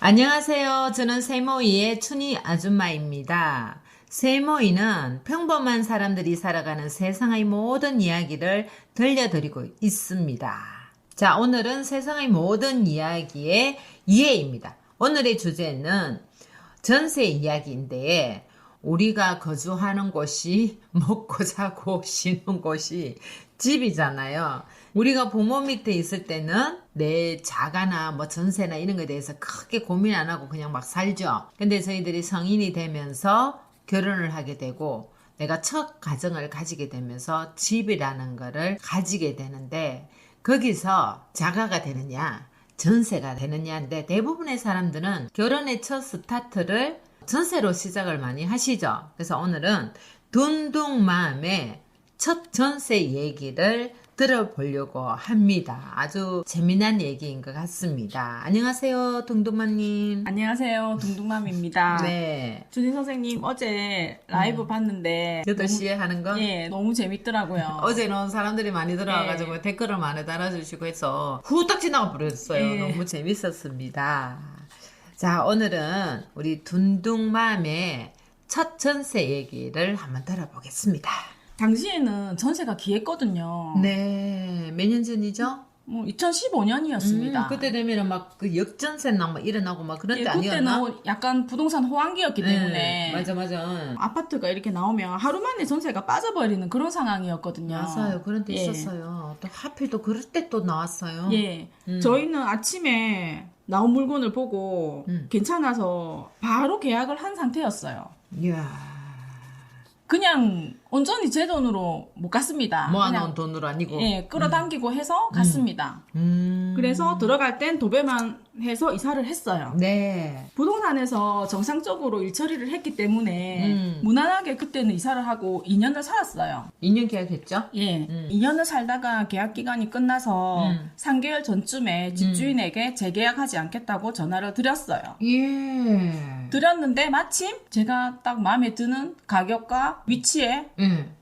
안녕하세요. 저는 세모이의 춘희 아줌마입니다. 세모이는 평범한 사람들이 살아가는 세상의 모든 이야기를 들려드리고 있습니다. 자, 오늘은 세상의 모든 이야기의 2회입니다. 오늘의 주제는 전세 이야기인데 우리가 거주하는 곳이 먹고 자고 쉬는 곳이 집이잖아요. 우리가 부모 밑에 있을 때는 내 자가나 뭐 전세나 이런 거에 대해서 크게 고민 안 하고 그냥 막 살죠. 근데 저희들이 성인이 되면서 결혼을 하게 되고 내가 첫 가정을 가지게 되면서 집이라는 거를 가지게 되는데 거기서 자가가 되느냐 전세가 되느냐인데 대부분의 사람들은 결혼의 첫 스타트를 전세로 시작을 많이 하시죠. 그래서 오늘은 둔둥마음의 첫 전세 얘기를 들어보려고 합니다. 아주 재미난 얘기인 것 같습니다. 안녕하세요, 둥둥맘님. 안녕하세요, 둥둥맘입니다. 네. 준희 선생님 어제 라이브 봤는데 8시에 하는 거? 예, 너무 재밌더라고요. 어제는 사람들이 많이 들어와가지고 네. 댓글을 많이 달아주시고 해서 후딱 지나가 버렸어요. 네. 너무 재밌었습니다. 자, 오늘은 우리 둔둥맘의 첫 전세 얘기를 한번 들어보겠습니다. 당시에는 전세가 귀했거든요. 네, 몇 년 전이죠? 2015년이었습니다. 그때 되면은 막 그 역전세나 막 일어나고 막 그런 때 아니었나? 그때는 약간 부동산 호황기였기 때문에 맞아. 아파트가 이렇게 나오면 하루 만에 전세가 빠져버리는 그런 상황이었거든요. 맞아요. 그런 때 예. 있었어요. 또 하필 또 그럴 때 또 나왔어요. 예. 저희는 아침에 나온 물건을 보고 괜찮아서 바로 계약을 한 상태였어요. 이야. 그냥 온전히 제 돈으로 못 갔습니다. 모아놓은 돈으로 아니고. 예, 끌어당기고 해서 갔습니다. 그래서 들어갈 땐 도배만 해서 이사를 했어요. 네. 부동산에서 정상적으로 일 처리를 했기 때문에 무난하게 그때는 이사를 하고 2년을 살았어요. 2년 계약했죠? 예, 2년을 살다가 계약 기간이 끝나서 3개월 전쯤에 집주인에게 재계약하지 않겠다고 전화를 드렸어요. 예. 드렸는데 마침 제가 딱 마음에 드는 가격과 위치에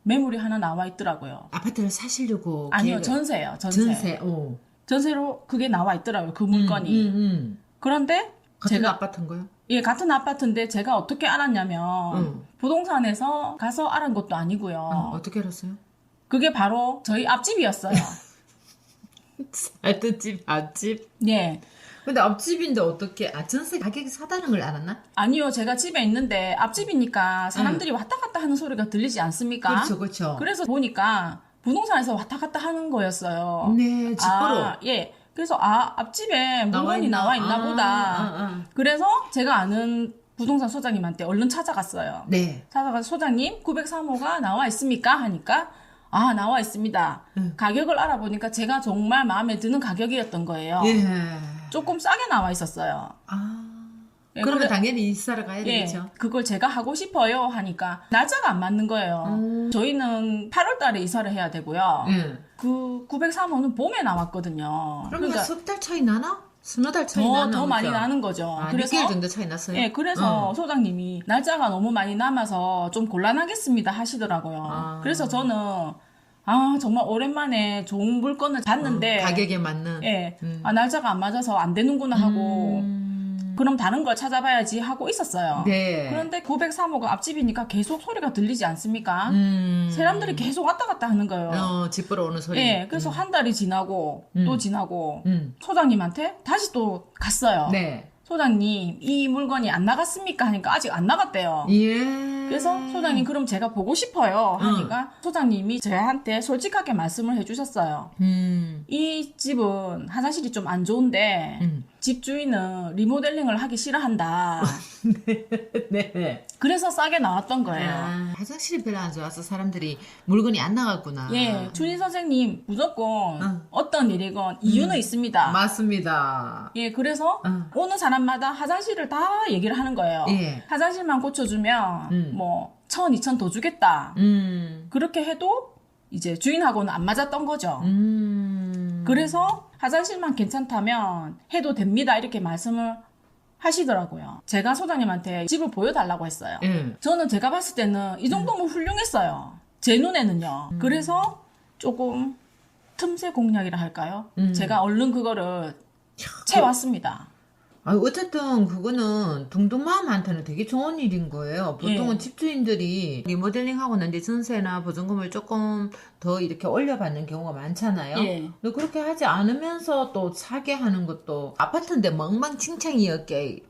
매물이 하나 나와 있더라고요. 아파트를 사시려고. 아니요, 전세요. 전세. 오. 전세로 그게 나와 있더라고요. 그 물건이. 그런데 같은 제가 아파트인가요? 예, 같은 아파트인데 제가 어떻게 알았냐면 부동산에서 가서 알은 것도 아니고요. 어떻게 알았어요? 그게 바로 저희 앞집이었어요. 알뜰집, 앞집. 예. 근데 앞집인데 어떻게, 전세 가격이 사다는 걸 알았나? 아니요, 제가 집에 있는데 앞집이니까 사람들이 왔다 갔다 하는 소리가 들리지 않습니까? 그렇죠. 그래서 보니까 부동산에서 왔다 갔다 하는 거였어요. 네, 집으로. 예. 그래서 앞집에 물건이 나와 있나 보다. 그래서 제가 아는 부동산 소장님한테 얼른 찾아갔어요. 네. 찾아가서 소장님 903호가 나와 있습니까? 하니까 나와 있습니다. 가격을 알아보니까 제가 정말 마음에 드는 가격이었던 거예요. 예. 조금 싸게 나와 있었어요. 예, 그러면 당연히 이사를 가야 예, 되겠죠. 그걸 제가 하고 싶어요 하니까 날짜가 안 맞는 거예요. 저희는 8월 달에 이사를 해야 되고요. 그 903호는 봄에 나왔거든요. 그러니까 석 달 차이 나나? 서너 달 차이 나나? 더 많이 나는 거죠. 그래서 6개월 정도 차이 났어요? 예, 그래서 소장님이 날짜가 너무 많이 남아서 좀 곤란하겠습니다 하시더라고요. 그래서 저는 정말 오랜만에 좋은 물건을 봤는데 가격에 맞는. 예, 날짜가 안 맞아서 안 되는구나 하고 그럼 다른 걸 찾아봐야지 하고 있었어요. 네. 그런데 903호가 앞집이니까 계속 소리가 들리지 않습니까? 사람들이 계속 왔다 갔다 하는 거예요. 집 보러 오는 소리. 예, 그래서 한 달이 지나고 또 지나고 소장님한테 다시 또 갔어요. 네. 소장님, 이 물건이 안 나갔습니까? 하니까 아직 안 나갔대요. 예. 그래서 소장님 그럼 제가 보고 싶어요 하니까 소장님이 저한테 솔직하게 말씀을 해주셨어요. 이 집은 화장실이 좀 안 좋은데 집주인은 리모델링을 하기 싫어한다. 네. 그래서 싸게 나왔던 거예요. 화장실이 별로 안 좋아서 사람들이 물건이 안 나갔구나. 예, 준희 선생님 무조건 어떤 일이건 이유는 있습니다. 맞습니다. 예, 그래서 오는 사람마다 화장실을 다 얘기를 하는 거예요. 예. 화장실만 고쳐주면 뭐 1,000, 2,000 더 주겠다. 그렇게 해도 이제 주인하고는 안 맞았던 거죠. 그래서 화장실만 괜찮다면 해도 됩니다. 이렇게 말씀을 하시더라고요. 제가 소장님한테 집을 보여달라고 했어요. 저는 제가 봤을 때는 이 정도면 훌륭했어요. 제 눈에는요. 그래서 조금 틈새 공략이라 할까요? 제가 얼른 그거를 채왔습니다. 어쨌든 그거는 둥둥맘한테는 되게 좋은 일인 거예요. 보통은 예. 집주인들이 리모델링 하고 난 뒤 전세나 보증금을 조금 더 이렇게 올려받는 경우가 많잖아요. 예. 근데 그렇게 하지 않으면서 또 사게 하는 것도 아파트인데 멍망칭창이었게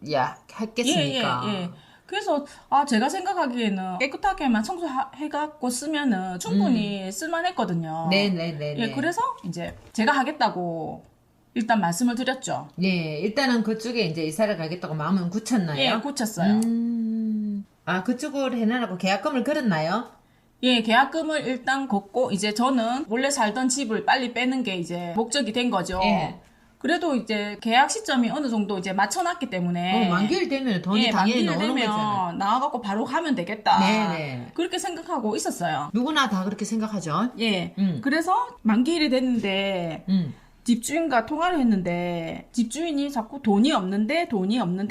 했겠습니까? 예. 그래서 제가 생각하기에는 깨끗하게만 청소해갖고 쓰면은 충분히 쓸만했거든요. 네네네. 예, 그래서 이제 제가 하겠다고 일단 말씀을 드렸죠. 예, 일단은 그쪽에 이제 이사를 가겠다고 마음은 굳혔나요? 예, 고쳤어요. 그쪽으로 해놔라고 계약금을 걸었나요? 예, 계약금을 일단 걷고 이제 저는 원래 살던 집을 빨리 빼는 게 이제 목적이 된 거죠. 예. 그래도 이제 계약 시점이 어느 정도 이제 맞춰놨기 때문에 만기일 되면 돈이 당연히 만기일 나오는 되면 거잖아요. 나와갖고 바로 가면 되겠다. 네네. 그렇게 생각하고 있었어요. 누구나 다 그렇게 생각하죠. 예. 그래서 만기일이 됐는데 집주인과 통화를 했는데 집주인이 자꾸 돈이 없는데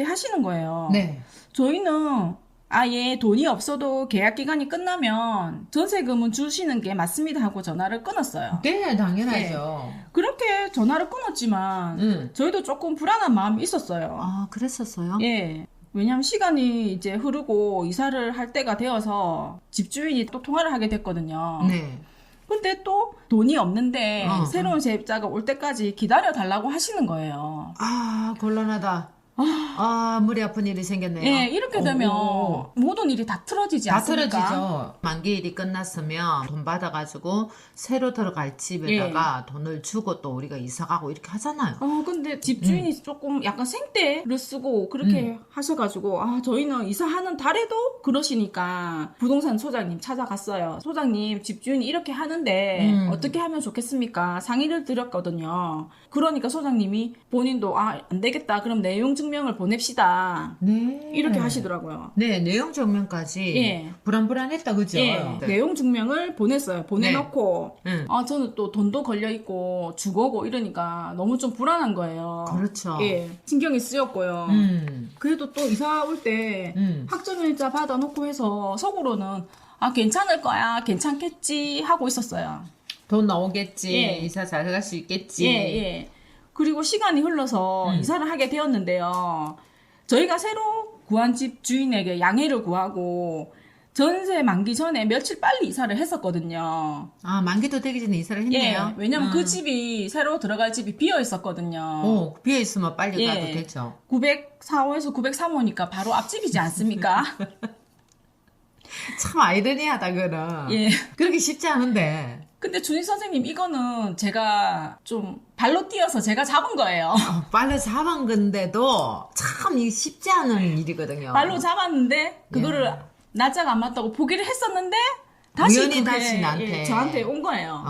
하시는 거예요. 네. 저희는 아예 돈이 없어도 계약 기간이 끝나면 전세금은 주시는 게 맞습니다 하고 전화를 끊었어요. 네, 당연하죠. 그렇게 전화를 끊었지만 저희도 조금 불안한 마음이 있었어요. 그랬었어요? 예. 왜냐면 시간이 이제 흐르고 이사를 할 때가 되어서 집주인이 또 통화를 하게 됐거든요. 네. 근데 또 돈이 없는데 새로운 세입자가 올 때까지 기다려 달라고 하시는 거예요. 곤란하다. 머리 아픈 일이 생겼네요. 예, 이렇게 되면 모든 일이 다 틀어지지 않습니까? 다 틀어지죠. 만기일이 끝났으면 돈 받아가지고 새로 들어갈 집에다가 돈을 주고 또 우리가 이사가고 이렇게 하잖아요. 근데 집주인이 조금 약간 생떼를 쓰고 그렇게 하셔가지고 저희는 이사하는 달에도 그러시니까 부동산 소장님 찾아갔어요. 소장님, 집주인이 이렇게 하는데 어떻게 하면 좋겠습니까? 상의를 드렸거든요. 그러니까 소장님이 본인도 안 되겠다. 그럼 내용 증명을 보냅시다. 네. 이렇게 하시더라고요. 네, 내용 증명까지 불안불안했다, 그죠? 예, 네. 내용 증명을 보냈어요. 보내놓고 저는 또 돈도 걸려있고 주거고 이러니까 너무 좀 불안한 거예요. 그렇죠. 예, 신경이 쓰였고요. 그래도 또 이사 올 때 확정일자 받아놓고 해서 속으로는 괜찮을 거야, 괜찮겠지 하고 있었어요. 돈 나오겠지. 예. 이사 잘 갈 수 있겠지. 예. 그리고 시간이 흘러서 이사를 하게 되었는데요. 저희가 새로 구한 집 주인에게 양해를 구하고 전세 만기 전에 며칠 빨리 이사를 했었거든요. 만기도 되기 전에 이사를 했네요. 예, 왜냐면 그 집이 새로 들어갈 집이 비어 있었거든요. 비어있으면 빨리 가도 되죠. 904호에서 903호니까 바로 앞집이지 않습니까? 참 아이러니하다, 그거는. 예. 그렇게 쉽지 않은데. 근데 준희 선생님, 이거는 제가 좀 발로 뛰어서 제가 잡은 거예요. 빨리 잡은 건데도 참 이게 쉽지 않은 일이거든요. 발로 잡았는데 그거를 날짜가 안 맞다고 포기를 했었는데 다시 우연히 다시 나한테 저한테 온 거예요.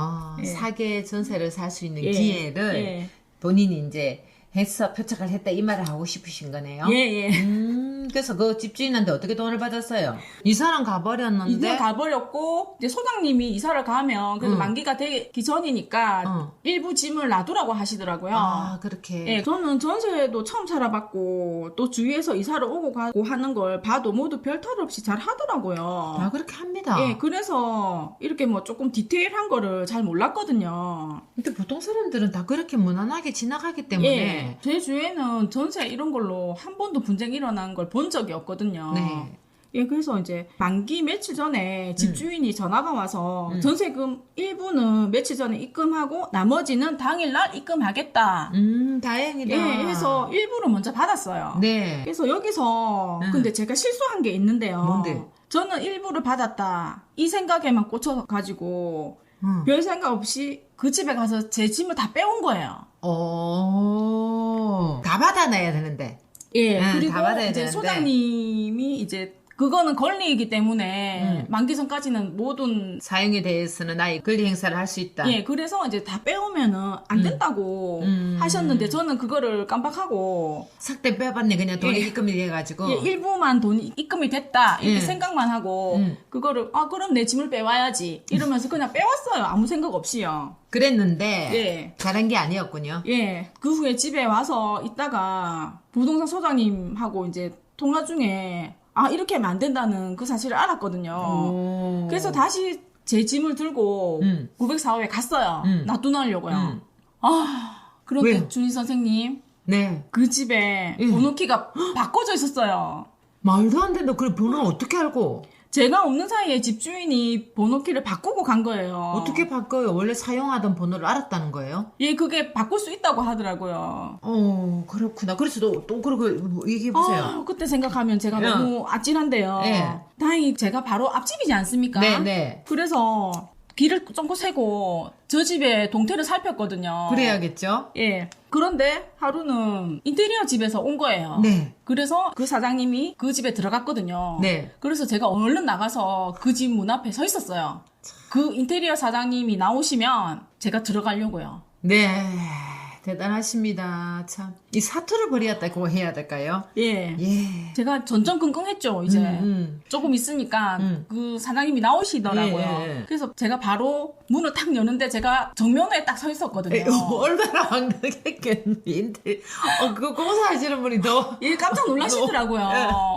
사계 전세를 살 수 있는 기회를 본인이 이제 해서 표착을 했다 이 말을 하고 싶으신 거네요. 그래서 그 집주인한테 어떻게 돈을 받았어요? 이사는 가버렸는데. 이사 가버렸고 이제 소장님이 이사를 가면 그래도 만기가 되기 전이니까 일부 짐을 놔두라고 하시더라고요. 그렇게. 예, 저는 전세도 처음 살아봤고 또 주위에서 이사를 오고 가고 하는 걸 봐도 모두 별탈 없이 잘 하더라고요. 그렇게 합니다. 예, 그래서 이렇게 뭐 조금 디테일한 거를 잘 몰랐거든요. 근데 보통 사람들은 다 그렇게 무난하게 지나가기 때문에. 제 주위에는 전세 이런 걸로 한 번도 분쟁이 일어난 걸 본 적이 없거든요. 예, 그래서 이제 만기 며칠 전에 집주인이 전화가 와서 전세금 일부는 며칠 전에 입금하고 나머지는 당일날 입금하겠다. 다행이다. 예, 해서 일부를 먼저 받았어요. 네. 그래서 여기서 근데 제가 실수한 게 있는데요. 뭔데? 저는 일부를 받았다. 이 생각에만 꽂혀가지고 별 생각 없이 그 집에 가서 제 짐을 다 빼온 거예요. 다 받아내야 되는데. 예, 그리고 다 받아야 이제 되는데. 소장님이 이제 그거는 권리이기 때문에 만기 전까지는 모든 사용에 대해서는 아예 권리 행사를 할 수 있다. 예, 그래서 이제 다 빼오면은 안 된다고 하셨는데 저는 그거를 깜빡하고 삭대 빼봤네. 그냥 돈이 입금이 돼가지고. 일부만 돈이 입금이 됐다 이렇게 생각만 하고 그거를 그럼 내 짐을 빼와야지 이러면서 그냥 빼왔어요. 아무 생각 없이요. 그랬는데 잘한 게 아니었군요. 예, 그 후에 집에 와서 있다가 부동산 소장님하고 이제 통화 중에 이렇게 하면 안 된다는 그 사실을 알았거든요. 그래서 다시 제 짐을 들고 904호에 갔어요. 놔두려고요. 그런데 왜요? 준희 선생님, 네. 그 집에 예. 번호키가 바꿔져 있었어요. 말도 안 된다. 그래 번호를 어떻게 알고? 제가 없는 사이에 집주인이 번호키를 바꾸고 간 거예요. 어떻게 바꿔요? 원래 사용하던 번호를 알았다는 거예요? 예, 그게 바꿀 수 있다고 하더라고요. 그렇구나. 그래서 또 그러고 얘기해 보세요. 그때 생각하면 제가 예. 너무 아찔한데요. 예. 다행히 제가 바로 앞집이지 않습니까? 네. 그래서 길을 쫑긋 세고 저 집에 동태를 살폈거든요. 그래야겠죠? 예. 그런데 하루는 인테리어 집에서 온 거예요. 네. 그래서 그 사장님이 그 집에 들어갔거든요. 네. 그래서 제가 얼른 나가서 그 집 문 앞에 서 있었어요. 그 인테리어 사장님이 나오시면 제가 들어가려고요. 네. 대단하십니다. 참. 이 사투를 벌이었다고 해야 될까요? 예. 예. 제가 전전긍긍했죠. 이제 조금 있으니까 그 사장님이 나오시더라고요. 예. 그래서 제가 바로 문을 탁 여는데 제가 정면에 딱 서 있었거든요. 얼마나 황당했겠니? 그거 공사하시는 분이 더. 예, 깜짝 놀라시더라고요.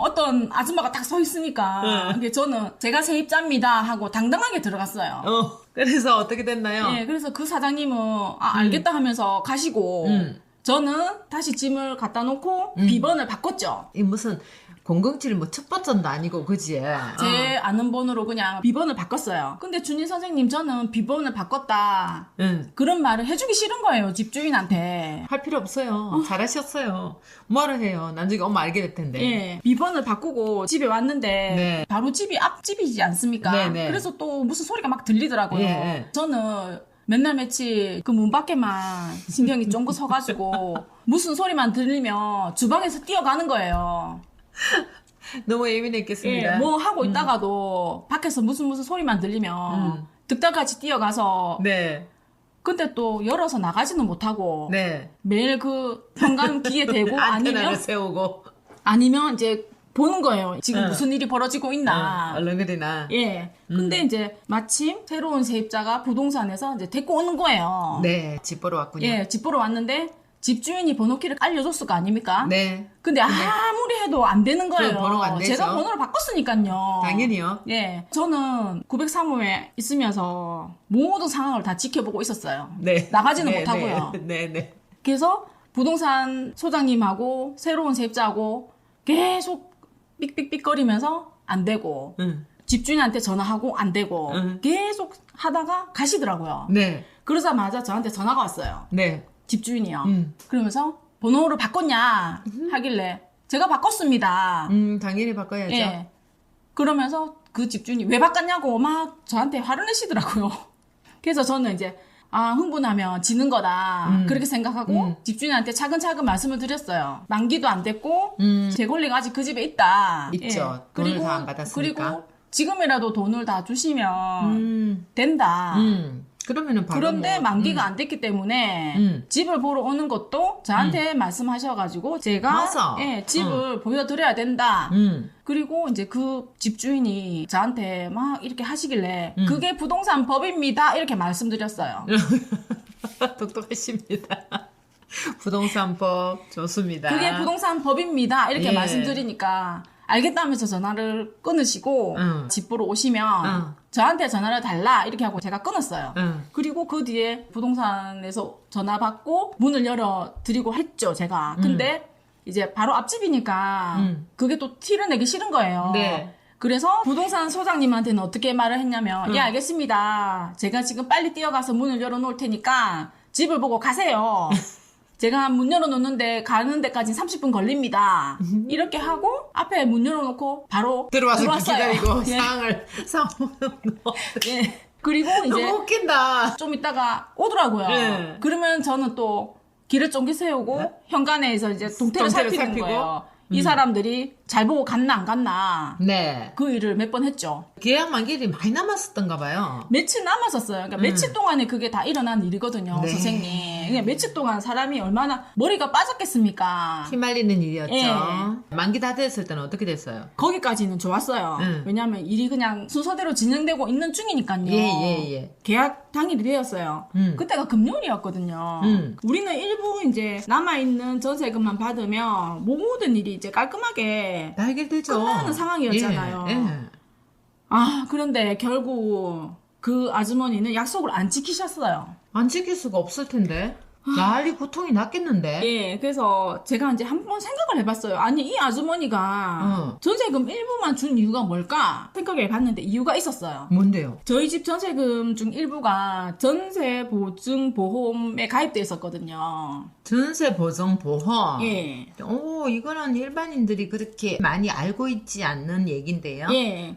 어떤 아줌마가 딱 서 있으니까. 근데 저는 제가 세입자입니다 하고 당당하게 들어갔어요. 그래서 어떻게 됐나요? 예, 그래서 그 사장님은 알겠다 하면서 가시고 저는 다시 짐을 갖다 놓고 비번을 바꿨죠. 이 무슨 007 뭐 첫 버전도 아니고 그지? 제 아는 번호로 그냥 비번을 바꿨어요. 근데 준희 선생님 저는 비번을 바꿨다. 그런 말을 해주기 싫은 거예요. 집주인한테. 할 필요 없어요. 잘하셨어요. 뭐하러 해요? 나중에 엄마 알게 될 텐데. 예, 비번을 바꾸고 집에 왔는데 네. 바로 집이 앞집이지 않습니까? 네. 그래서 또 무슨 소리가 막 들리더라고요. 예. 저는 맨날 며칠 그 문 밖에만 신경이 쫑긋 서가지고 무슨 소리만 들리면 주방에서 뛰어가는 거예요. 너무 예민했겠습니다. 예, 뭐 하고 있다가도 밖에서 무슨 소리만 들리면 득달같이 뛰어가서 네. 근데 또 열어서 나가지는 못하고 네. 매일 그 현관 귀에 대고 안테나를 세우고. 아니면 이제 보는 거예요. 지금 무슨 일이 벌어지고 있나. 얼른 그리나. 예. 근데 이제 마침 새로운 세입자가 부동산에서 이제 데리고 오는 거예요. 네. 집 보러 왔군요. 예, 집 보러 왔는데 집주인이 번호키를 알려줬을 거 아닙니까? 네. 근데 아무리 해도 안 되는 거예요. 번호가 안 되죠. 제가 번호를 바꿨으니까요. 당연히요. 예. 저는 903호에 있으면서 모든 상황을 다 지켜보고 있었어요. 네. 나가지는 네, 못하고요. 네. 그래서 부동산 소장님하고 새로운 세입자하고 계속 삑삑삑거리면서 안 되고 집주인한테 전화하고 안 되고 계속 하다가 가시더라고요. 네. 그러자마자 저한테 전화가 왔어요. 네. 집주인이요. 그러면서 번호를 바꿨냐 하길래 제가 바꿨습니다. 당연히 바꿔야죠. 예. 그러면서 그 집주인이 왜 바꿨냐고 막 저한테 화를 내시더라고요. 그래서 저는 이제 흥분하면 지는 거다. 그렇게 생각하고 집주인한테 차근차근 말씀을 드렸어요. 만기도 안 됐고 제 권리가 아직 그 집에 있다. 있죠. 예. 돈을 다 안 받았으니까. 그리고 지금이라도 돈을 다 주시면 된다. 그러면은 바로 그런데 뭐, 만기가 안 됐기 때문에 집을 보러 오는 것도 저한테 말씀하셔가지고 제가 맞아. 집을 보여드려야 된다. 음. 그리고 이제 그 집주인이 저한테 막 이렇게 하시길래 그게 부동산 법입니다. 이렇게 말씀드렸어요. 똑똑하십니다. 부동산법 좋습니다. 그게 부동산 법입니다. 이렇게 예. 말씀드리니까 알겠다면서 전화를 끊으시고 집 보러 오시면 저한테 전화를 달라 이렇게 하고 제가 끊었어요. 그리고 그 뒤에 부동산에서 전화 받고 문을 열어 드리고 했죠, 제가. 근데 이제 바로 앞집이니까 그게 또 티를 내기 싫은 거예요. 네. 그래서 부동산 소장님한테는 어떻게 말을 했냐면 예, 알겠습니다. 제가 지금 빨리 뛰어가서 문을 열어 놓을 테니까 집을 보고 가세요. 제가 문 열어놓는데 가는 데까지 30분 걸립니다. 이렇게 하고 앞에 문 열어놓고 바로 들어와서 들어왔어요. 기다리고 예. 상황을 예. 그리고 이제 너무 웃긴다. 좀 있다가 오더라고요. 네. 그러면 저는 또 길을 쫑긋 세우고 현관에서 이제 동태를 살피는 살피고? 거예요. 이 사람들이 잘 보고 갔나 안 갔나 네. 그 일을 몇 번 했죠. 계약 만기일이 많이 남았었던가 봐요. 며칠 남았었어요. 그러니까 며칠 동안에 그게 다 일어난 일이거든요, 네. 선생님. 그냥 며칠 동안 사람이 얼마나 머리가 빠졌겠습니까? 휘말리는 일이었죠. 예. 만기 다 됐을 때는 어떻게 됐어요? 거기까지는 좋았어요. 왜냐하면 일이 그냥 순서대로 진행되고 있는 중이니까요. 예. 계약 당일이 되었어요. 그때가 금요일이었거든요. 우리는 일부 이제 남아있는 전세금만 받으면 모든 일이 이제 깔끔하게 다 해결되죠. 끝나는 상황이었잖아요. 예. 그런데 결국 그 아주머니는 약속을 안 지키셨어요. 안 지킬 수가 없을 텐데. 난리 고통이 났겠는데. 예, 그래서 제가 이제 한번 생각을 해봤어요. 아니, 이 아주머니가 전세금 일부만 준 이유가 뭘까 생각해 봤는데 이유가 있었어요. 뭔데요? 저희 집 전세금 중 일부가 전세보증보험에 가입돼 있었거든요. 전세보증보험. 예. 오, 이거는 일반인들이 그렇게 많이 알고 있지 않는 얘긴데요. 예.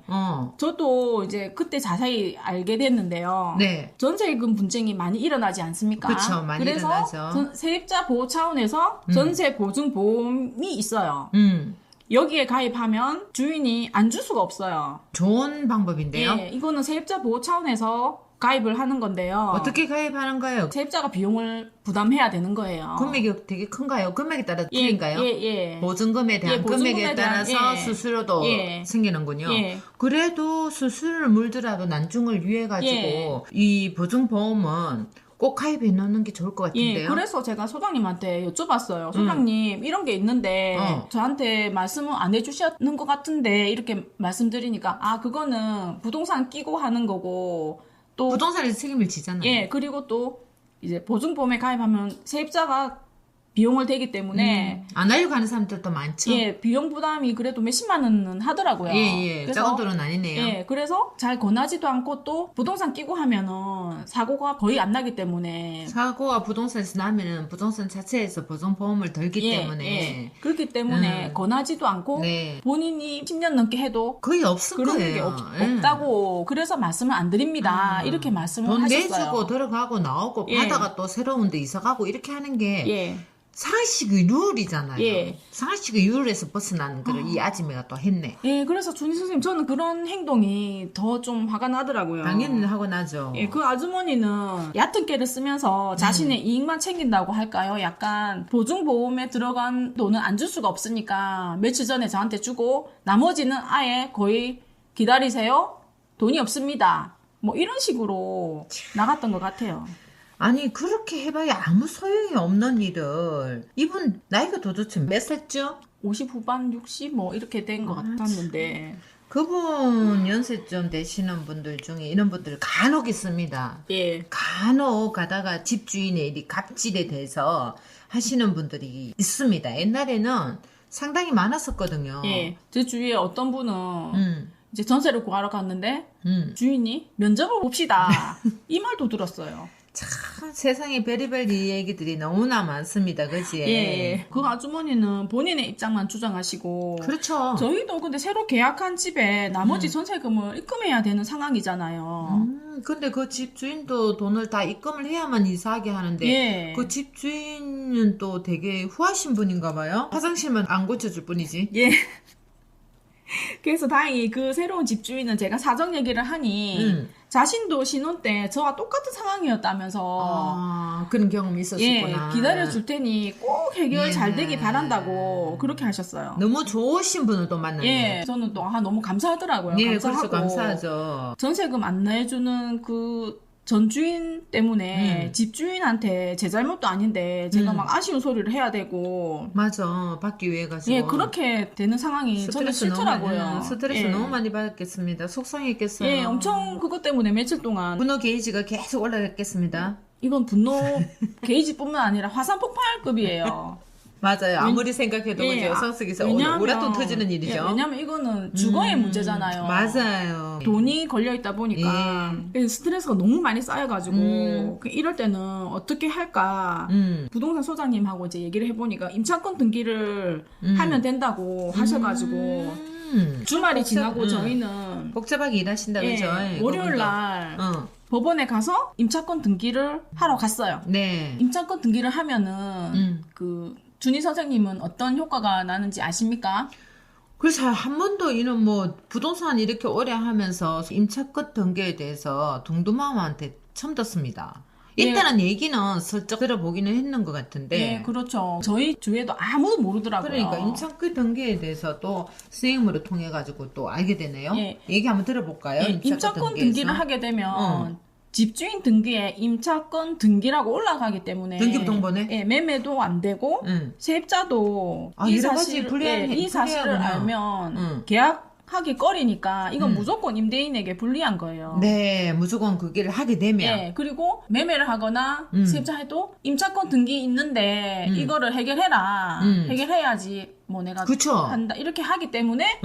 저도 이제 그때 자세히 알게 됐는데요. 네. 전세금 분쟁이 많이 일어나지 않습니까? 그렇죠. 많이 그래서 일어나죠. 세입자 보호 차원에서 전세보증보험이 있어요. 여기에 가입하면 주인이 안 줄 수가 없어요. 좋은 방법인데요. 예, 이거는 세입자 보호 차원에서 가입을 하는 건데요. 어떻게 가입하는 거예요? 세입자가 비용을 부담해야 되는 거예요. 금액이 되게 큰가요? 금액에 따라 예, 틀린가요? 예. 보증금에 대한 보증금에 금액에 대한, 따라서 예. 수수료도 예. 생기는군요. 예. 그래도 수수료를 물더라도 난중을 위해가지고 예. 이 보증보험은 꼭 가입해 놓는 게 좋을 것 같은데요. 예, 그래서 제가 소장님한테 여쭤봤어요. 소장님, 이런 게 있는데 저한테 말씀을 안 해주셨는 것 같은데 이렇게 말씀드리니까 그거는 부동산 끼고 하는 거고 또 부동산에서 책임을 지잖아요. 예, 그리고 또 이제 보증보험에 가입하면 세입자가 비용을 대기 때문에 안 하려고 하는 사람들도 많죠. 예, 비용 부담이 그래도 몇십만 원은 하더라고요. 예. 작은 돈은 아니네요. 예, 그래서 잘 권하지도 않고 또 부동산 끼고 하면은 사고가 거의 안 나기 때문에 사고가 부동산에서 나면은 부동산 자체에서 보증보험을 들기 때문에 그렇기 때문에 권하지도 않고 네. 본인이 10년 넘게 해도 거의 없을 그런 거예요. 게 예. 없다고 그래서 말씀을 안 드립니다. 이렇게 말씀을 돈 하셨어요. 내주고 들어가고 나오고 예. 바다가 또 새로운 데 이사가고 이렇게 하는 게 예. 상식의 룰이잖아요. 예. 상식의 룰에서 벗어나는 거를 이 아줌마가 또 했네. 예, 그래서 준희 선생님 저는 그런 행동이 더 좀 화가 나더라고요. 당연히 하고 나죠. 예, 그 아주머니는 얕은 깨를 쓰면서 자신의 이익만 챙긴다고 할까요? 약간 보증보험에 들어간 돈은 안 줄 수가 없으니까 며칠 전에 저한테 주고 나머지는 아예 거의 기다리세요. 돈이 없습니다. 뭐 이런 식으로 나갔던 것 같아요. 아니 그렇게 해봐야 아무 소용이 없는 일을 이분 나이가 도대체 몇 살쯤? 50 후반 60 뭐 이렇게 된 것 같았는데 그분 연세쯤 되시는 분들 중에 이런 분들 간혹 있습니다. 예. 간혹 가다가 집주인의 일이 갑질에 대해서 하시는 분들이 있습니다. 옛날에는 상당히 많았었거든요. 예. 제 주위에 어떤 분은 음. 이제 전세를 구하러 갔는데 주인이 면접을 봅시다. 이 말도 들었어요. 참 세상에 별의별 얘기들이 너무나 많습니다. 그치? 예. 그 아주머니는 본인의 입장만 주장하시고 그렇죠. 저희도 근데 새로 계약한 집에 나머지 전세금을 입금해야 되는 상황이잖아요. 근데 그 집주인도 돈을 다 입금을 해야만 이사하게 하는데 예. 그 집주인은 또 되게 후하신 분인가 봐요. 화장실만 안 고쳐줄 뿐이지. 예. 그래서 다행히 그 새로운 집주인은 제가 사정 얘기를 하니 자신도 신혼 때 저와 똑같은 상황이었다면서 그런 경험이 있었구나. 기다려줄 테니 꼭 해결 예. 잘 되기 바란다고 그렇게 하셨어요. 너무 좋으신 분을 또 만났네. 예, 저는 또 너무 감사하더라고요. 예, 감사하고 그렇죠. 감사하죠. 전세금 안 내주는 그 전주인 때문에 집주인한테 제 잘못도 아닌데 제가 막 아쉬운 소리를 해야 되고 맞아. 받기 위해 가지고. 예, 그렇게 되는 상황이 저는 싫더라고요. 스트레스 예. 너무 많이 받았겠습니다. 속상했겠어요. 예, 엄청 그것 때문에 며칠 동안 분노 게이지가 계속 올라갔겠습니다. 이건 분노 게이지뿐만 아니라 화산 폭발급이에요. 맞아요. 아무리 생각해도 예, 그죠. 성숙이서 왜냐하면- 오랫동 터지는 일이죠. 예, 왜냐면 이거는 주거의 문제잖아요. 맞아요. 돈이 걸려있다 보니까 스트레스가 너무 많이 쌓여가지고 이럴 때는 어떻게 할까 부동산 소장님하고 이제 얘기를 해보니까 임차권 등기를 하면 된다고 하셔가지고 주말이 지나고 저희는 복잡하게 일하신다 예, 그죠? 예, 월요일 날 법원에 가서 임차권 등기를 하러 갔어요. 네. 임차권 등기를 하면은 그 준희 선생님은 어떤 효과가 나는지 아십니까? 그래서 한 번도 이런 뭐 부동산 이렇게 오래 하면서 임차권 등기에 대해서 동두마마한테 처음 듣습니다. 일단은 얘기는 슬쩍 들어보기는 했는 것 같은데. 예, 그렇죠. 저희 주위에도 아무도 모르더라고요. 그러니까 임차권 등기에 대해서 또 선생님으로 통해 가지고 또 알게 되네요. 예. 얘기 한번 들어볼까요? 예, 임차권 등기에서? 등기를 하게 되면 집주인 등기에 임차권 등기라고 올라가기 때문에 등기부등본에? 예, 매매도 안 되고 세입자도 이 여러 가지 사실 불리한 이 사실을 불리하구나. 알면 계약 하기 꺼리니까 이건 무조건 임대인에게 불리한 거예요. 네, 무조건 그 길을 하게 되면. 예, 그리고 매매를 하거나 세입자해도 임차권 등기 있는데 이거를 해결해라. 해결해야지 뭐 내가 그쵸. 한다. 이렇게 하기 때문에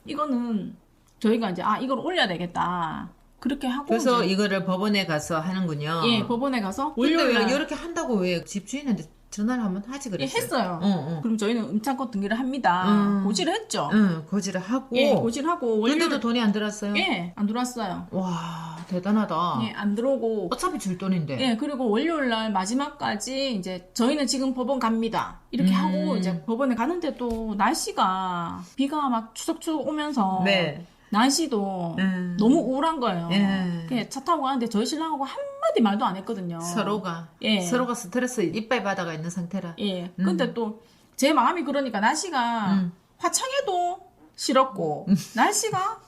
이거는 저희가 이제 이걸 올려야 되겠다. 그렇게 하고 그래서 이제, 이거를 법원에 가서 하는군요. 예, 법원에 가서 근데 월요일 왜 이렇게 한다고 왜 집주인한테 전화를 한번 하지 예, 그랬어요? 했어요. 그럼 저희는 임차권 등기를 합니다. 고지를 했죠. 응, 고지를 하고. 예, 고지를 하고 근데도 돈이 안 들었어요? 예, 안 들어왔어요. 와, 대단하다. 예, 안 들어오고 어차피 줄 돈인데. 예, 그리고 월요일 날 마지막까지 이제 저희는 지금 법원 갑니다. 이렇게 하고 이제 법원에 가는데 또 날씨가 비가 막 추적추적 오면서 네. 날씨도 너무 우울한 거예요. 예. 그냥 차 타고 가는데 저희 신랑하고 한마디 말도 안 했거든요. 서로가 스트레스 이빨 바다가 있는 상태라. 예. 근데 또 제 마음이 그러니까 날씨가 화창해도 싫었고 날씨가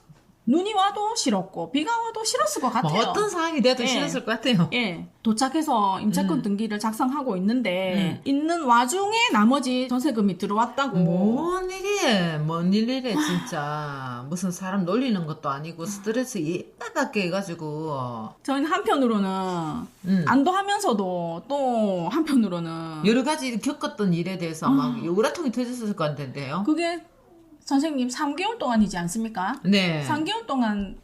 눈이 와도 싫었고 비가 와도 싫었을 것 같아요. 뭐 어떤 상황이 돼도 예. 싫었을 것 같아요. 예. 도착해서 임차권 등기를 작성하고 있는데 있는 와중에 나머지 전세금이 들어왔다고. 뭔 일이래 진짜. 무슨 사람 놀리는 것도 아니고 스트레스 이빨밖에 해가지고. 저희는 한편으로는 안도하면서도 또 한편으로는 여러 가지 겪었던 일에 대해서 막 요구라통이 터졌을 것 같은데요. 그게 선생님 3개월 동안이지 않습니까? 네. 3개월 동안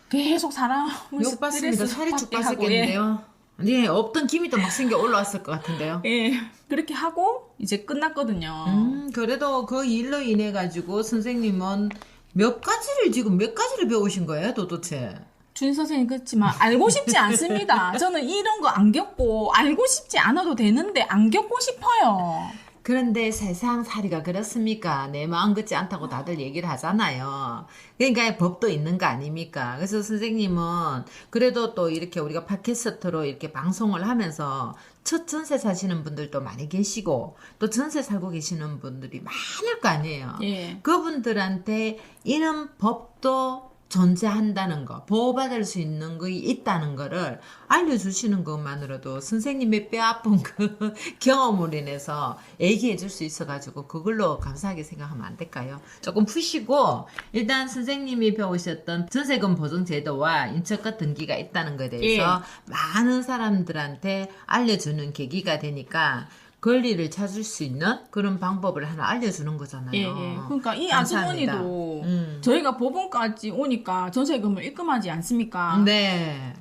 계속 사람을 욕받습니다. 살이 쭉 받게 하고, 빠졌겠는데요. 네, 없던 기미도 막 생겨 올라왔을 것 같은데요. 예. 그렇게 하고 이제 끝났거든요. 그래도 그 일로 인해 가지고 선생님은 몇 가지를 배우신 거예요, 도대체? 준 선생님 그렇지만 알고 싶지 않습니다. 저는 이런 거 안 겪고 알고 싶지 않아도 되는데 안 겪고 싶어요. 그런데 세상 살이가 그렇습니까? 내 마음 같지 않다고 다들 얘기를 하잖아요. 그러니까 법도 있는 거 아닙니까? 그래서 선생님은 그래도 또 이렇게 우리가 팟캐스트로 이렇게 방송을 하면서 첫 전세 사시는 분들도 많이 계시고 또 전세 살고 계시는 분들이 많을 거 아니에요. 예. 그분들한테 이런 법도 존재한다는 거, 보호받을 수 있는 거 있다는 거를 알려주시는 것만으로도 선생님의 뼈아픈 그 경험으로 인해서 얘기해 줄 수 있어가지고 그걸로 감사하게 생각하면 안 될까요? 조금 푸시고 일단 선생님이 배우셨던 전세금 보증 제도와 임차권 등기가 있다는 것에 대해서 많은 사람들한테 알려주는 계기가 되니까 권리를 찾을 수 있는 그런 방법을 하나 알려주는 거잖아요. 예, 예. 그러니까 이 감사합니다. 아주머니도 저희가 법원까지 오니까 전세금을 입금하지 않습니까? 네.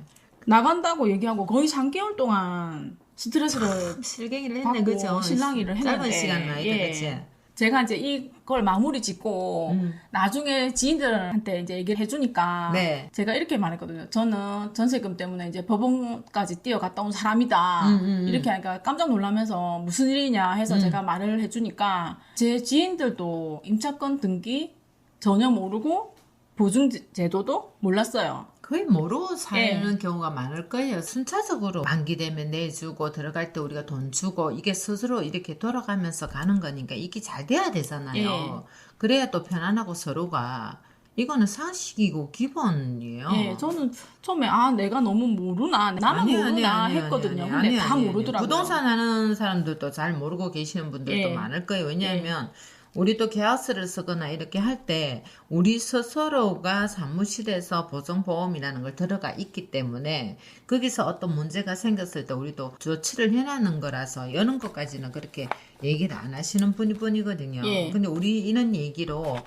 나간다고 얘기하고 거의 3개월 동안 스트레스를 실갱이를 했네, 받고 그죠? 실랑이를 했는데 짧은 시간 나이다, 그치? 제가 이제 이걸 마무리 짓고 나중에 지인들한테 이제 얘기를 해주니까 네. 제가 이렇게 말했거든요. 저는 전세금 때문에 이제 법원까지 뛰어갔다 온 사람이다. 이렇게 하니까 깜짝 놀라면서 무슨 일이냐 해서 제가 말을 해주니까 제 지인들도 임차권 등기 전혀 모르고 보증 제도도 몰랐어요. 거의 모르고 사는 경우가 많을 거예요. 순차적으로 만기되면 내주고 들어갈 때 우리가 돈 주고 이게 스스로 이렇게 돌아가면서 가는 거니까 이게 잘 돼야 되잖아요. 그래야 또 편안하고 서로가 이거는 상식이고 기본이에요. 예, 저는 처음에 내가 너무 모르나 나만 모르나 했거든요. 근데 다 모르더라고요. 부동산 하는 사람들도 잘 모르고 계시는 분들도 많을 거예요. 왜냐하면 우리도 계약서를 쓰거나 이렇게 할 때 우리 스스로가 사무실에서 보증보험이라는 걸 들어가 있기 때문에 거기서 어떤 문제가 생겼을 때 우리도 조치를 해놨는 거라서 여는 것까지는 그렇게 얘기를 안 하시는 분이거든요. 근데 우리 이런 얘기로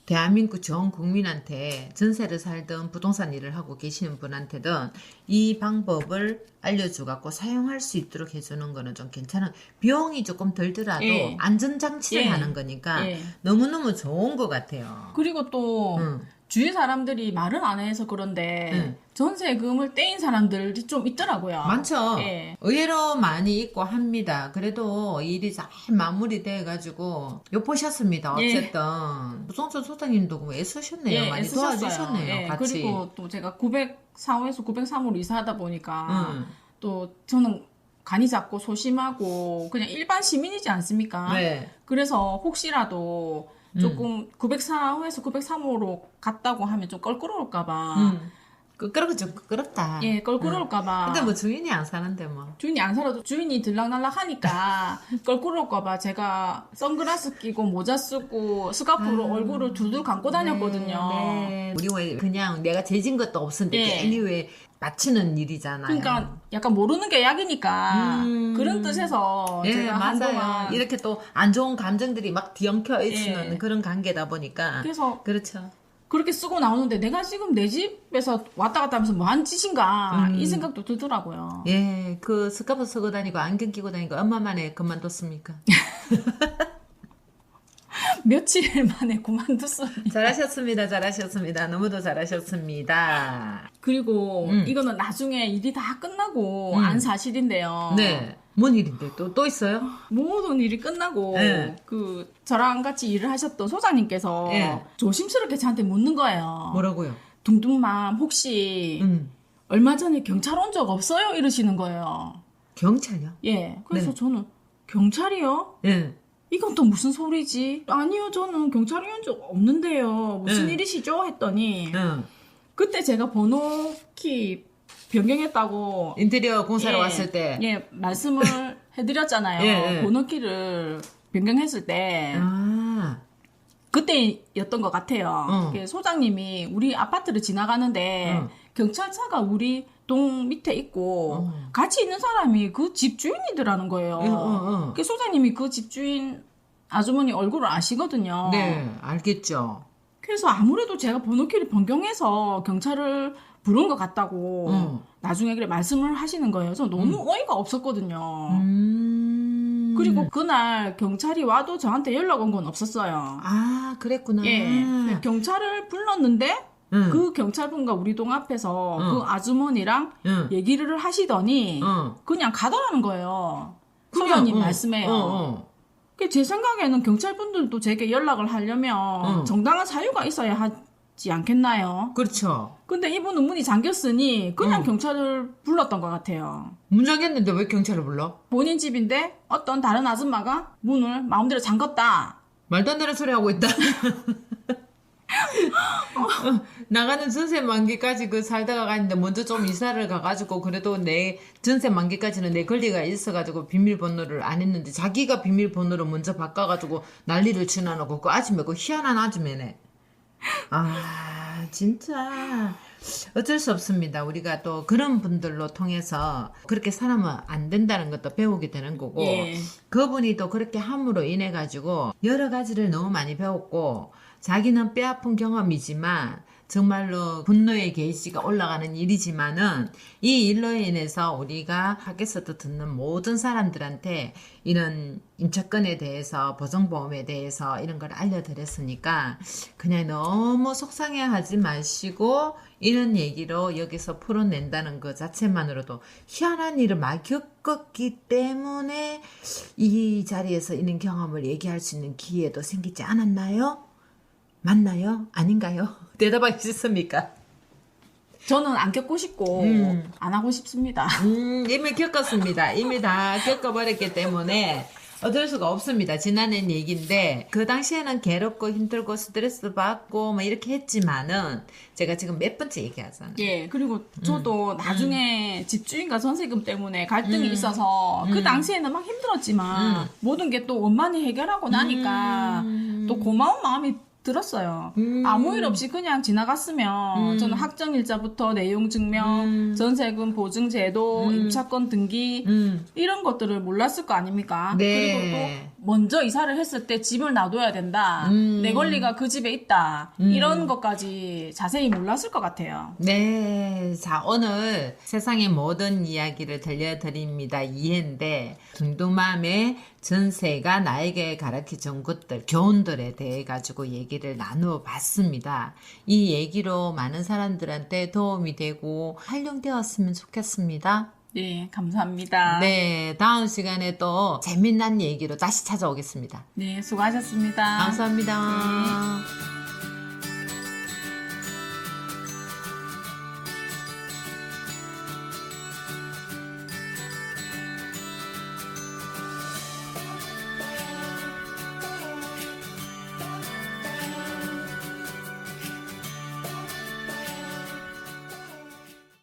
대한민국 전 국민한테 전세를 살든 부동산 일을 하고 계시는 분한테든 이 방법을 알려주갖고 사용할 수 있도록 해주는 거는 좀 괜찮은, 비용이 조금 들더라도 안전장치를 하는 거니까 너무너무 좋은 것 같아요. 그리고 또 주위 사람들이 말은 안 해서 그런데 전세금을 떼인 사람들이 좀 있더라고요. 많죠. 의외로 많이 있고 합니다. 그래도 일이 잘 마무리돼가지고 욕보셨습니다. 어쨌든 부동산 소장님도 애쓰셨네요. 많이 도와주셨네요. 같이. 그리고 또 제가 904호에서 903호로 이사하다 보니까 또 저는 간이 작고 소심하고 그냥 일반 시민이지 않습니까? 그래서 혹시라도 조금 904호에서 903호로 갔다고 하면 좀 껄끄러울까봐 끄끄럽고 좀 끄끄럽다. 예, 껄끄러울까봐. 근데 뭐 주인이 안 사는데 뭐. 주인이 안 살아도 주인이 들락날락 하니까 껄끄러울까봐 제가 선글라스 끼고 모자 쓰고 스카프로 얼굴을 둘둘 감고 다녔거든요. 네. 우리 왜 그냥 내가 재진 것도 없었는데 예. 괜히 왜 맞추는 일이잖아요. 그러니까 약간 모르는 게 약이니까 그런 뜻에서 예, 제가 맞아요. 한동안 이렇게 또 안 좋은 감정들이 막 뒤엉켜 있는 예. 그런 관계다 보니까. 그래서 그렇죠. 그렇게 쓰고 나오는데 내가 지금 내 집에서 왔다 갔다 하면서 뭐 한 짓인가 이 생각도 들더라고요. 예, 그 스카프 쓰고 다니고 안경 끼고 다니고 얼마만에 그만뒀습니까? 며칠 만에 그만뒀어요. 잘하셨습니다. 잘하셨습니다. 너무도 잘하셨습니다. 그리고 이거는 나중에 일이 다 끝나고 안 사실인데요. 네. 뭔 일인데 또 있어요? 모든 일이 끝나고 네. 그 저랑 같이 일을 하셨던 소장님께서 네. 조심스럽게 저한테 묻는 거예요. 뭐라고요? 둥둥맘 혹시 얼마 전에 경찰 온 적 없어요? 이러시는 거예요. 경찰요? 예. 그래서 네. 저는 경찰이요? 예. 이건 또 무슨 소리지? 아니요, 저는 경찰이 온 적 없는데요. 무슨 네. 일이시죠? 했더니 응. 그때 제가 번호키 변경했다고 인테리어 공사로 예, 왔을 때. 예, 말씀을 해드렸잖아요. 예, 예. 번호키를 변경했을 때 아. 그때였던 것 같아요. 어. 소장님이 우리 아파트를 지나가는데 경찰차가 우리 동 밑에 있고 같이 있는 사람이 그 집 주인이더라는 거예요. 그 소장님이 그 집 주인 아주머니 얼굴을 아시거든요. 네, 알겠죠. 그래서 아무래도 제가 번호키를 변경해서 경찰을 부른 것 같다고 나중에 그래 말씀을 하시는 거예요. 그래서 너무 어이가 없었거든요. 그리고 그날 경찰이 와도 저한테 연락 온 건 없었어요. 아, 그랬구나. 예. 경찰을 불렀는데 그 경찰분과 우리 동 앞에서 그 아주머니랑 얘기를 하시더니 그냥 가더라는 거예요. 소장님 말씀에요. 제 생각에는 경찰분들도 제게 연락을 하려면 정당한 사유가 있어야 하지 않겠나요? 그렇죠. 근데 이분은 문이 잠겼으니 그냥 경찰을 불렀던 것 같아요. 문 잠겼는데 왜 경찰을 불러? 본인 집인데 어떤 다른 아줌마가 문을 마음대로 잠궜다. 말도 안 되는 소리 하고 있다. 나가는 전세 만기까지 그 살다가 가는데 먼저 좀 이사를 가가지고 그래도 내 전세 만기까지는 내 권리가 있어가지고 비밀번호를 안 했는데 자기가 비밀번호를 먼저 바꿔가지고 난리를 치나놓고 그 아줌마 그 희한한 아줌매네. 아 진짜 어쩔 수 없습니다. 우리가 또 그런 분들로 통해서 그렇게 살아면 안 된다는 것도 배우게 되는 거고 예. 그분이 또 그렇게 함으로 인해 가지고 여러 가지를 너무 많이 배웠고 자기는 뼈아픈 경험이지만 정말로 분노의 게이지가 올라가는 일이지만은 이 일로 인해서 우리가 밖에서도 듣는 모든 사람들한테 이런 임차권에 대해서 보증보험에 대해서 이런 걸 알려드렸으니까 그냥 너무 속상해하지 마시고 이런 얘기로 여기서 풀어낸다는 것 자체만으로도 희한한 일을 많이 겪었기 때문에 이 자리에서 이런 경험을 얘기할 수 있는 기회도 생기지 않았나요? 맞나요? 아닌가요? 대답하기 싫습니까? 저는 안 겪고 싶고 안 하고 싶습니다. 이미 겪었습니다. 이미 다 겪어버렸기 때문에 어쩔 수가 없습니다. 지난해 얘기인데 그 당시에는 괴롭고 힘들고 스트레스 받고 뭐 이렇게 했지만은 제가 지금 몇 번째 얘기하잖아요. 예, 그리고 저도 나중에 집주인과 전세금 때문에 갈등이 있어서 그 당시에는 막 힘들었지만 모든 게 또 원만히 해결하고 나니까 또 고마운 마음이 들었어요. 아무 일 없이 그냥 지나갔으면 저는 확정일자부터 내용증명, 전세금 보증제도, 임차권 등기 이런 것들을 몰랐을 거 아닙니까? 네. 그리고 또 먼저 이사를 했을 때 집을 놔둬야 된다. 내 권리가 그 집에 있다. 이런 것까지 자세히 몰랐을 것 같아요. 네. 자, 오늘 세상의 모든 이야기를 들려드립니다. 이해인데, 둥둥맘의 전세가 나에게 가르쳐준 것들, 교훈들에 대해 가지고 얘기를 나누어 봤습니다. 이 얘기로 많은 사람들한테 도움이 되고 활용되었으면 좋겠습니다. 네, 감사합니다. 네, 다음 시간에 또 재미난 얘기로 다시 찾아오겠습니다. 네, 수고하셨습니다. 감사합니다. 네.